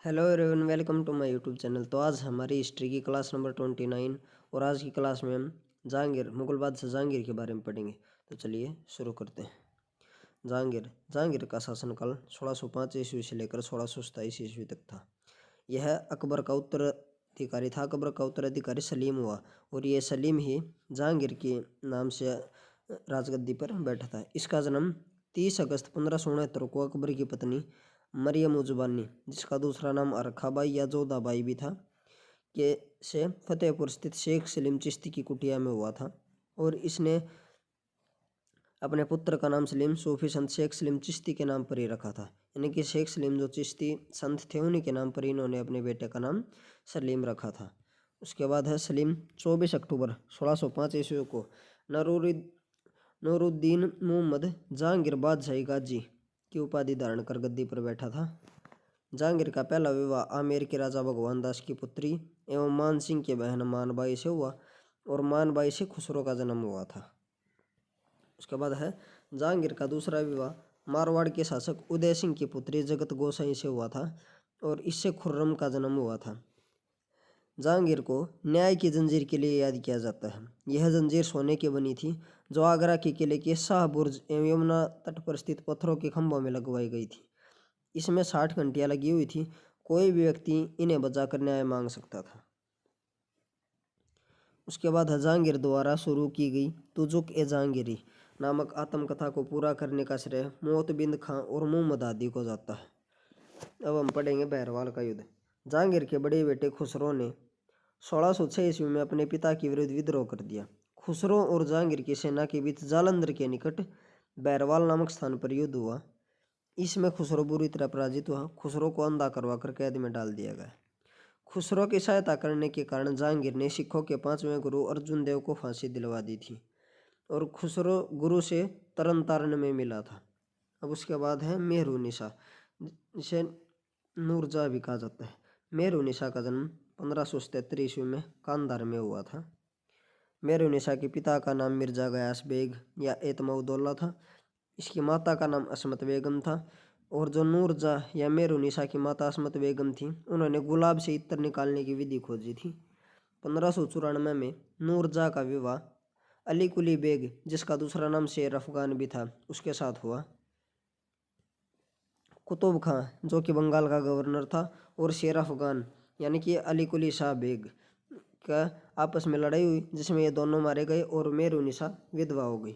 Hello everyone, welcome to my YouTube channel. तो आज हमारी हिस्ट्री की क्लास नंबर 29 और आज की क्लास में हम मुगल बादशाह जहांगीर के बारे में पढ़ेंगे। तो चलिए शुरू करते हैं। जहांगीर का शासनकाल 1605 ईस्वी से लेकर 1627 ईस्वी तक था। यह अकबर का उत्तराधिकारी था। अकबर का उत्तराधिकारी सलीम हुआ और ये सलीम ही जहांगीर के नाम से राजगद्दी पर बैठा था। इसका जन्म 30 अगस्त 1569 को अकबर की पत्नी मरियम उज़मानी, जिसका दूसरा नाम अरखाबाई या जोधाबाई भी था, के से फतेहपुर स्थित शेख सलीम चिश्ती की कुटिया में हुआ था। और इसने अपने पुत्र का नाम सलीम सूफी संत शेख सलीम चिश्ती के नाम पर ही रखा था। यानी कि शेख सलीम जो चिश्ती संत थे उन्हीं के नाम पर इन्होंने अपने बेटे का नाम सलीम रखा था। उसके बाद है सलीम 24 अक्टूबर 1605 ईस्वी को नूरुद्दीन मोहम्मद जहांगीर बादशाही गाजी की उपाधि धारण कर गद्दी पर बैठा था। जहांगीर का पहला विवाह आमेर के राजा भगवान दास की पुत्री एवं मान सिंह के बहन मानबाई से हुआ और मानबाई से खुसरो का जन्म हुआ था। उसके बाद है जहांगीर का दूसरा विवाह मारवाड़ के शासक उदय सिंह की पुत्री जगत गोसाई से हुआ था और इससे खुर्रम का जन्म हुआ था। जहांगीर को न्याय की जंजीर के लिए याद किया जाता है। यह जंजीर सोने की बनी थी, जो आगरा के किले के शाह बुर्ज एवं यमुना तट पर स्थित पत्थरों के खंभों में लगवाई गई थी। इसमें 60 घंटियां लगी हुई थी। कोई भी व्यक्ति इन्हें बजाकर न्याय मांग सकता था। उसके बाद जहांगीर द्वारा शुरू की गई तुजुक ए जहांगीरी नामक आत्मकथा को पूरा करने का श्रेय मोतबिंद खां और मोहम्मद आदि को जाता है। अब हम पढ़ेंगे बहरवाल का युद्ध। जहांगीर के बड़े बेटे खुसरो ने 1606 ईस्वी में अपने पिता के विरुद्ध विद्रोह कर दिया। खुसरो और जहांगीर की सेना के बीच जालंधर के निकट बहरवाल नामक स्थान पर युद्ध हुआ। इसमें खुसरो बुरी तरह पराजित हुआ। खुसरो को अंधा करवा कर कैद में डाल दिया गया। खुसरो की सहायता करने के कारण जहांगीर ने सिखों के 5वें गुरु अर्जुन देव को फांसी दिलवा दी थी और खुसरो गुरु से तरन तारण में मिला था। अब उसके बाद है मेहरुनिसा, जिसे नूरजहाँ भी कहा जाता है। मेहरुनिसा का जन्म 1577 ईस्वी में कांधार में हुआ था। मेहरुनिसा के पिता का नाम मिर्जा गयास बेग या एतमउद्दौला था। इसकी माता का नाम असमत बेगम था। और जो नूरजहाँ या मेहरुनिसा की माता असमत बेगम थी, उन्होंने गुलाब से इत्र निकालने की विधि खोजी थी। 1594 में नूरजहाँ का विवाह अली कुली बेग, जिसका दूसरा नाम शेर अफगान भी था, उसके साथ हुआ। कुतुब खां, जो कि बंगाल का गवर्नर था, और शेर अफगान यानी कि अली कुली शाह बेग का आपस में लड़ाई हुई, जिसमें ये दोनों मारे गए और मेहरुनिसा विधवा हो गई।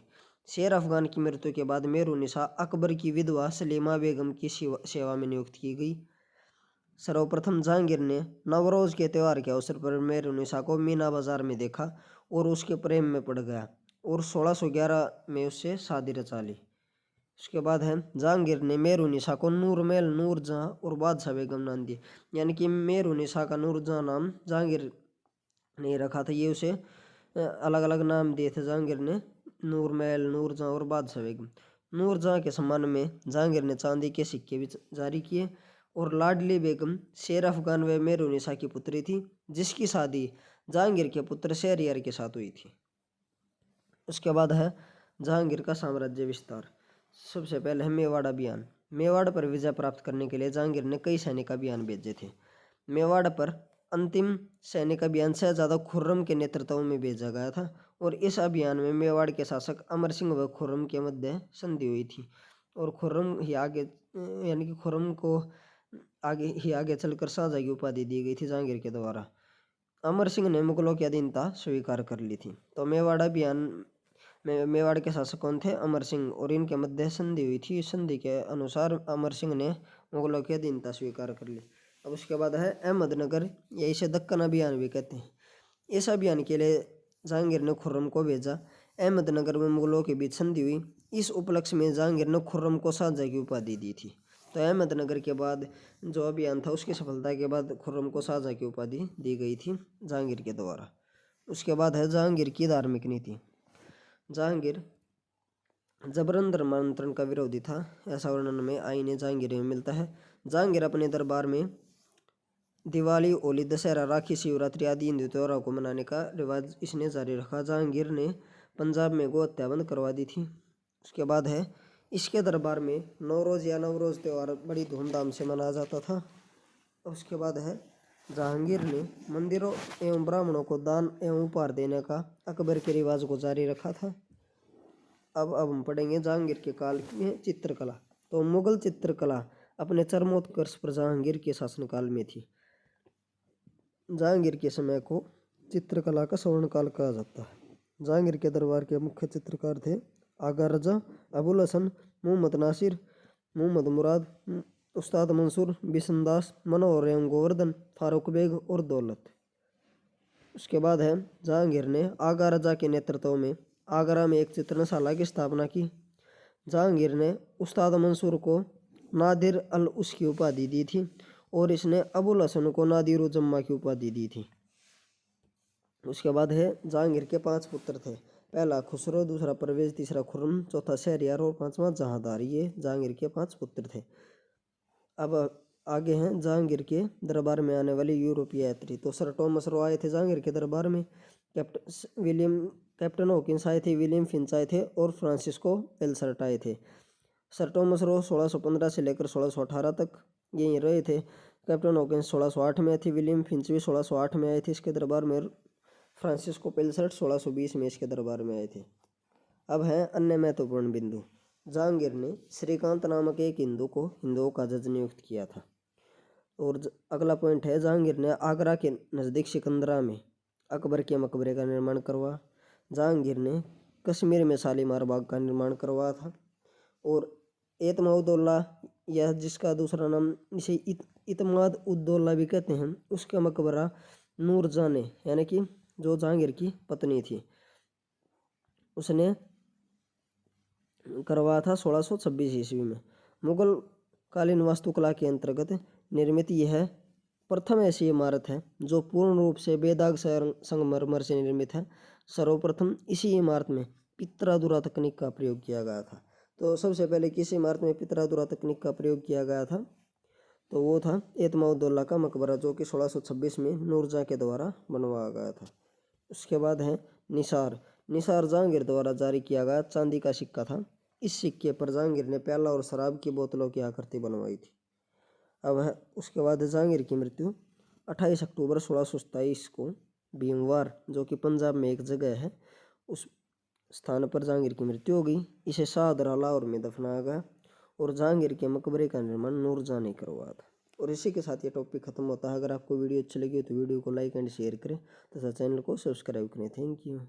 शेर अफगान की मृत्यु के बाद मेहरुनिसा अकबर की विधवा सलीमा बेगम की सेवा में नियुक्त की गई। सर्वप्रथम जहांगीर ने नवरोज के त्यौहार के अवसर पर मेहरुनिसा को मीना बाजार में देखा और उसके प्रेम में पड़ गया और 1611 में उससे शादी रचा ली। उसके बाद है जहांगीर ने मेहरुनिसा को नूरमहल, नूरजहाँ और बादशाह बेगम नाम दिए। यानी कि मेहरुनिसा का नूरजहाँ नाम जहांगीर ने रखा था। ये उसे अलग अलग नाम दिए थे जहांगीर ने, नूरमहल, नूरजहाँ और बादशाह बेगम। नूरजहाँ के सम्मान में जहांगीर ने चांदी के सिक्के भी जारी किए। और लाडली बेगम शेर अफगान व मेहरुनिसा की पुत्री थी, जिसकी शादी जहांगीर के पुत्र शहरयार के साथ हुई थी। उसके बाद है जहांगीर का साम्राज्य विस्तार। सबसे पहले है मेवाड़ अभियान। मेवाड़ पर विजय प्राप्त करने के लिए जहांगीर ने कई सैनिक अभियान भेजे थे। मेवाड़ पर अंतिम सैनिक अभियान शहजादा खुर्रम के नेतृत्व में भेजा गया था और इस अभियान में मेवाड़ के शासक अमर सिंह व खुर्रम के मध्य संधि हुई थी और खुर्रम ही आगे यानी कि खुर्रम को आगे चलकर शाहजहाँ की उपाधि दी गई थी जहांगीर के द्वारा। अमर सिंह ने मुगलों की अधीनता स्वीकार कर ली थी। तो मेवाड़ अभियान में मेवाड़ के शासक कौन थे? अमर सिंह, और इनके मध्य संधि हुई थी। इस संधि के अनुसार अमर सिंह ने मुगलों की अधीनता स्वीकार कर ली। अब उसके बाद है अहमदनगर, या इसे दक्कन अभियान भी कहते हैं। इस अभियान के लिए जहांगीर ने खुर्रम को भेजा। अहमदनगर में मुगलों के बीच संधि हुई। इस उपलक्ष्य में जहांगीर ने खुर्रम को शाहजहाँ की उपाधि दी थी। तो अहमदनगर के बाद जो अभियान था, उसकी सफलता के बाद खुर्रम को शाहजहाँ की उपाधि दी गई थी जहांगीर के द्वारा। उसके बाद है जहांगीर की धार्मिक नीति। जहांगीर जबरन धर्मांतरण का विरोधी था, ऐसा वर्णन में आईने जहांगीर में मिलता है। जहांगीर अपने दरबार में दिवाली, होली, दशहरा, राखी, शिवरात्रि आदि हिंदू त्योहारों को मनाने का रिवाज इसने जारी रखा। जहांगीर ने पंजाब में गौ हत्या बंद करवा दी थी। उसके बाद है इसके दरबार में नवरोज या नवरोज त्यौहार बड़ी धूमधाम से मनाया जाता था। उसके बाद है जहांगीर ने मंदिरों एवं ब्राह्मणों को दान एवं उपहार देने का अकबर के रिवाज को जारी रखा था। अब हम पढ़ेंगे जहांगीर के काल की चित्रकला। तो मुगल चित्रकला अपने चरमोत्कर्ष पर जहांगीर के शासनकाल में थी। जहांगीर के समय को चित्रकला का स्वर्णकाल कहा जाता है। जहांगीर के दरबार के मुख्य चित्रकार थे आगा रजा, अबुल हसन, मोहम्मद नासिर, मोहम्मद मुराद, उस्ताद मंसूर, बिशनदास, मनोहर एवं गोवर्धन, फारूक बेग और दौलत। उसके बाद है जहांगीर ने आगा रजा के नेतृत्व में आगरा में एक चित्रशाला की स्थापना की। जहांगीर ने उस्ताद मंसूर को नादिर अल उसकी उपाधि दी थी और इसने अबुल हसन को नादिर जम्मा की उपाधि दी थी। उसके बाद है जहांगीर के 5 पुत्र थे। पहला खुसरो, दूसरा परवेज, तीसरा खुर्रम, चौथा शहरयार और 5वां जहांदार। ये जहांगीर के 5 पुत्र थे। अब आगे हैं जहांगीर के दरबार में आने वाले यूरोपीय यात्री। तो सर टॉमस रो आए थे जहांगीर के दरबार में, कैप्टन हॉकिंस आए थे, विलियम फिंच आए थे और फ्रांसिस्को एल्सर्ट आए थे। सर टॉमस रो 1615 से लेकर 1618 तक यहीं रहे थे। कैप्टन हॉकिंस 1608 में थे, विलियम फिंच भी 1608 में आए थे इसके दरबार में, फ्रांसिस्को पेल्सर्ट 1620 में इसके दरबार में आए थे। अब हैं अन्य महत्वपूर्ण बिंदु। जहांगीर ने श्रीकांत नामक एक हिंदू को हिंदुओं का जज नियुक्त किया था। और अगला पॉइंट है जहांगीर ने आगरा के नज़दीक सिकंदरा में अकबर के मकबरे का निर्माण करवाया। जहांगीर ने कश्मीर में शालीमार बाग का निर्माण करवाया था। और एतमाउद्दौला या जिसका दूसरा नाम इसे इतमाद उद्दौला भी कहते हैं, उसका मकबरा नूरजहां ने यानी कि जो जहांगीर की पत्नी थी उसने करवाया था 1626 ईस्वी में। मुगल कालीन वास्तुकला के अंतर्गत निर्मित यह प्रथम ऐसी इमारत है जो पूर्ण रूप से बेदाग संगमरमर से निर्मित है। सर्वप्रथम इसी इमारत में पित्रादुरा तकनीक का प्रयोग किया गया था। तो सबसे पहले किस इमारत में पित्रादुरा तकनीक का प्रयोग किया गया था? तो वो था एतमाउद्दौला का मकबरा, जो कि 1626 में नूरजहां के द्वारा बनवाया गया था। उसके बाद है निसार। निसार जहांगीर द्वारा जारी किया गया चांदी का सिक्का था। इस सिक्के पर जहांगीर ने प्याला और शराब की बोतलों की आकृति बनवाई थी। अब है उसके बाद जहांगीर की मृत्यु 28 अक्टूबर 1627 को भीमवार, जो कि पंजाब में एक जगह है, उस स्थान पर जहांगीर की मृत्यु हो गई। इसे शाहदरा लाहौर में दफनाया गया और जहांगीर के मकबरे का निर्माण नूरजहां ने करवाया था। और इसी के साथ ये टॉपिक खत्म होता है। अगर आपको वीडियो अच्छी लगी तो वीडियो को लाइक एंड शेयर करें तथा चैनल को सब्सक्राइब करें। Thank you.